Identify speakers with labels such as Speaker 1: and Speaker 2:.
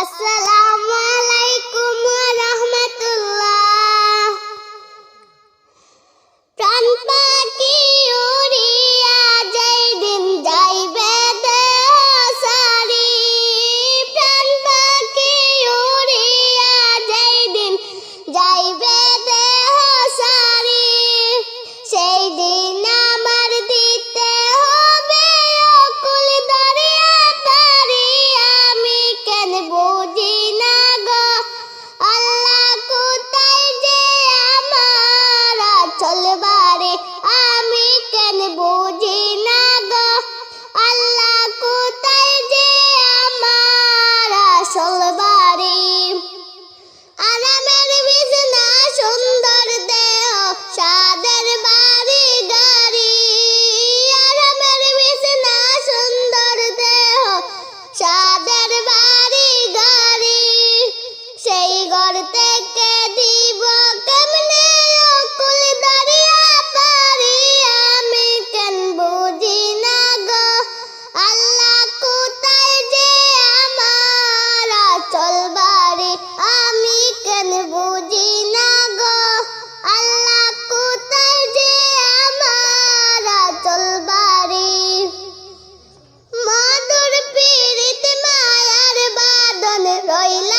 Speaker 1: আসসালামু আলাইকুম ওয়া রাহমাতুল্লাহ। প্রাণ পাখি উড়িয়া যেদিন যাইবে দেহ সারি, প্রাণ পাখি উড়িয়া যেদিন যাইবে দেহ সারি, সেই দিন আমার দিতে হবে অকুল দরিয়া পারি। আমি কেন বুঝি না গো আল্লাহ কোথায় যে আমার আঁচল বাড়ি। আমি কেন বুঝি না গো আল্লাহ কোথায় যে আমার আসল বাড়ি। আরামের বিছানা সুন্দর দেহ সাদের বাড়ি গাড়ি, আরামের বিছানা সুন্দর দেহ সাদের বাড়ি গাড়ি, সেই ঘর থেকে দিব কেমনে অকুল দরিয়া পারি। আমি কেন বুঝি না গো আল্লাহ কোথায় যে আমার আঁচল বাড়ি। আমি কেন বুঝি না গো আল্লাহ কোথায় যে আমার আঁচল বাড়ি। মধুর পীড়িত মায়ার বাঁধন রইল